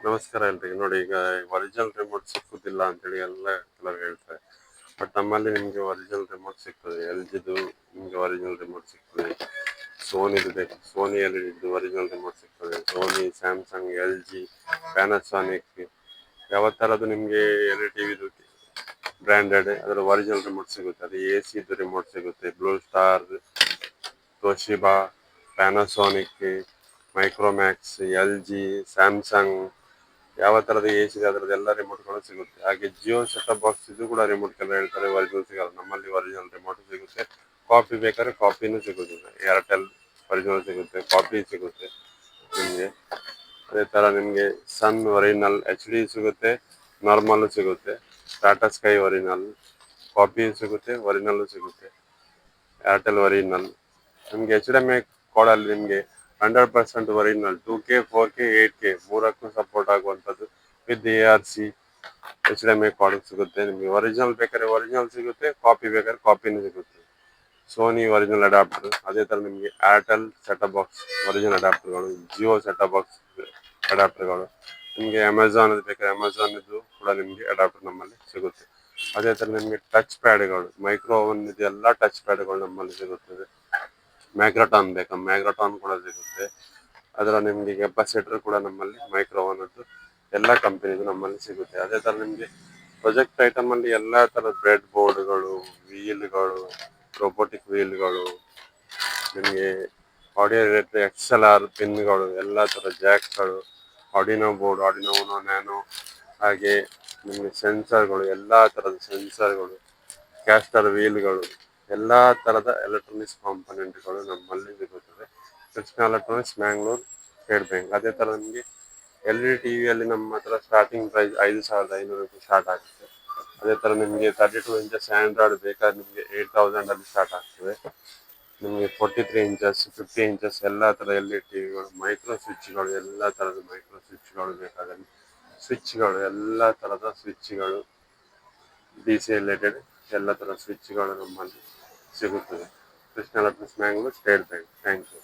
ನಮಸ್ಕಾರ ಎಲ್ರಿಗೆ. ನೋಡಿ, ಈಗ ಒರಿಜಿನಲ್ ರಿಮೋಟ್ ಸಿಕ್ಕುದಿಲ್ಲ ಅಂತೇಳಿ ಎಲ್ಲ ಕೆಲವರು ಹೇಳ್ತಾರೆ. ಬಟ್ ನಮ್ಮಲ್ಲಿ ನಿಮಗೆ ಒರಿಜಿನಲ್ ರಿಮೋಟ್ ಸಿಗ್ತದೆ. ಎಲ್ ಜಿದು ನಿಮಗೆ ಒರಿಜಿನಲ್ ರಿಮೋಟ್ ಸಿಗ್ತದೆ. ಸೋನಿದು ಬೇಕು, ಸೋನಿಯಲ್ಲಿ ಒರಿಜಿನಲ್ ರಿಮೋಟ್ ಸಿಗ್ತದೆ. Sony, Samsung, L G, Panasonic, ಯಾವ ಥರದ್ದು ನಿಮಗೆ ಎಲ್ ಟಿವಿದು ಬ್ರ್ಯಾಂಡೆಡ್ ಅದರ ಒರಿಜಿನಲ್ ರಿಮೋಟ್ ಸಿಗುತ್ತೆ. ಅದು ಎ ಸಿದು ರಿಮೋಟ್ ಸಿಗುತ್ತೆ. Blue Star, Toshiba, Panasonic, Micromax, L G, Samsung, ಯಾವ ತರದ ಎ ಸಿ ಇದೆ ಅದರದ್ದು ಎಲ್ಲ ರಿಮೋಟ್ಗಳು ಸಿಗುತ್ತೆ. ಹಾಗೆ ಜಿಯೋ ಸೆಟಪ್ ಬಾಕ್ಸ್ ಇದು ಕೂಡ ರಿಮೋಟ್ ಎಲ್ಲ ಹೇಳ್ತಾರೆ ಒರಿಜಿನಲ್ ಸಿಗಲ್ಲ. ನಮ್ಮಲ್ಲಿ ಒರಿಜಿನಲ್ ರಿಮೋಟ್ ಸಿಗುತ್ತೆ. ಕಾಪಿ ಬೇಕಾದ್ರೆ ಕಾಪಿನೂ ಸಿಗುತ್ತೆ. ಏರ್ಟೆಲ್ ಒರಿಜಿನಲ್ ಸಿಗುತ್ತೆ, ಕಾಪಿ ಸಿಗುತ್ತೆ ನಿಮಗೆ. ಅದೇ ತರ ನಿಮಗೆ ಸನ್ ಒರಿಜಿನಲ್ ಎಚ್ ಡಿ ಸಿಗುತ್ತೆ, ನಾರ್ಮಲ್ ಸಿಗುತ್ತೆ. ಟಾಟಾ ಸ್ಕೈ ಒರಿಜಿನಲ್ ಕಾಪಿ ಸಿಗುತ್ತೆ, ಒರಿಜಿನಲ್ ಸಿಗುತ್ತೆ. ಏರ್ಟೆಲ್ ಒರಿಜಿನಲ್ ನಿಮಗೆ ಎಚ್ ಡಿ ಎಮ್ ಐ ಕೋಡಲ್ಲಿ ನಿಮಗೆ 100% ಒರಿಜಿನಲ್ 2K 4K 8K ಮೂರಕ್ಕೂ ಸಪೋರ್ಟ್ ಆಗುವಂಥದ್ದು with ARC H D M I card ಸಿಗುತ್ತೆ. ನಿಮಗೆ ಒರಿಜಿನಲ್ ಬೇಕಾದ್ರೆ ಒರಿಜಿನಲ್ ಸಿಗುತ್ತೆ, ಕಾಪಿ ಬೇಕಾದ್ರೆ ಕಾಪಿನೂ ಸಿಗುತ್ತೆ. ಸೋನಿ ಒರಿಜಿನಲ್ ಅಡಾಪ್ಟರ್, ಅದೇ ಥರ ನಿಮಗೆ ಏರ್ಟೆಲ್ ಸೆಟಪ್ ಬಾಕ್ಸ್ ಒರಿಜಿನಲ್ ಅಡಾಪ್ಟರ್ಗಳು, ಜಿಯೋ ಸೆಟಪ್ ಬಾಕ್ಸ್ ಅಡಾಪ್ಟರ್ಗಳು, ನಿಮಗೆ ಅಮೆಝಾನ್ ಬೇಕಾದ್ರೆ ಅಮೆಝಾನ್ ಇದು ಕೂಡ ನಿಮಗೆ ಅಡಾಪ್ಟರ್ ನಮ್ಮಲ್ಲಿ ಸಿಗುತ್ತೆ. ಅದೇ ಥರ ನಿಮಗೆ ಟಚ್ ಪ್ಯಾಡ್ಗಳು, ಮೈಕ್ರೋ ಓವನ್ ಇದೆಲ್ಲ ಟಚ್ ಪ್ಯಾಡ್ಗಳು ನಮ್ಮಲ್ಲಿ ಸಿಗುತ್ತದೆ. ಮ್ಯಾಗ್ರಟಾನ್ ಬೇಕಾ, ಮ್ಯಾಗ್ರಟಾನ್ ಕೂಡ ಸಿಗುತ್ತೆ. ಅದರ ನಿಮಗೆ ಕೆಪಾಸಿಟರ್ ಕೂಡ ನಮ್ಮಲ್ಲಿ ಮೈಕ್ರೋ ಓವನದ್ದು ಎಲ್ಲ ಕಂಪನಿದು ನಮ್ಮಲ್ಲಿ ಸಿಗುತ್ತೆ. ಅದೇ ಥರ ನಿಮಗೆ ಪ್ರೊಜೆಕ್ಟ್ ಐಟಮ್ ಅಲ್ಲಿ ಎಲ್ಲ ಥರದ ಬ್ರೆಡ್ ಬೋರ್ಡ್ಗಳು, ವೀಲ್ಗಳು, ರೋಬೋಟಿಕ್ ವೀಲ್ಗಳು, ನಿಮಗೆ ಆಡಿಯೋ ರಿಲೇಟೆಡ್ XLR ಪಿನ್ಗಳು, ಎಲ್ಲ ಥರ ಜಾಕ್ಗಳು, ಆರ್ಡಿನೋ ಬೋರ್ಡ್, ಆರ್ಡಿನೋ ನ್ಯಾನೋ, ಹಾಗೆ ನಿಮಗೆ ಸೆನ್ಸರ್ಗಳು, ಎಲ್ಲ ಥರದ ಸೆನ್ಸರ್ಗಳು, ಕ್ಯಾಸ್ಟರ್ ವೀಲ್ಗಳು, ಎಲ್ಲ ಥರದ ಎಲೆಕ್ಟ್ರಾನಿಕ್ಸ್ ಕಾಂಪೊನೆಂಟ್ಗಳು ನಮ್ಮಲ್ಲಿ ಸಿಗುತ್ತದೆ. Krishna Electronics, Mangalore, State bank. ಅದೇ ಥರ ನಿಮಗೆ LED ಟಿವಿಯಲ್ಲಿ ನಮ್ಮ ಹತ್ರ ಸ್ಟಾರ್ಟಿಂಗ್ ಪ್ರೈಸ್ 5,500 ಸ್ಟಾರ್ಟ್ ಆಗುತ್ತೆ. ಅದೇ ಥರ ನಿಮಗೆ 32 ಇಂಚಸ್ ಆಂಡ್ರಾಯ್ಡ್ ಬೇಕಾದ್ರೆ ನಿಮಗೆ 8,000 ಅಲ್ಲಿ ಸ್ಟಾರ್ಟ್ ಆಗ್ತದೆ. ನಿಮಗೆ 43 ಇಂಚಸ್ 50 ಇಂಚಸ್ ಎಲ್ಲ ಥರ LED ಟಿವಿಗಳು, ಮೈಕ್ರೋ ಸ್ವಿಚ್ಗಳು, ಎಲ್ಲ ಥರದ ಮೈಕ್ರೋ ಸ್ವಿಚ್ಗಳು ಬೇಕಾದರೆ ಸ್ವಿಚ್ಗಳು, ಎಲ್ಲ ಥರದ ಸ್ವಿಚ್ಗಳು, DC ರಿಲೇಟೆಡ್ ಎಲ್ಲ ಥರ ಸ್ವಿಚ್ಗಳು ನಮ್ಮಲ್ಲಿ ಸಿಗುತ್ತದೆ. Krishna Electronics, Mangalore, State Bank. Thank you.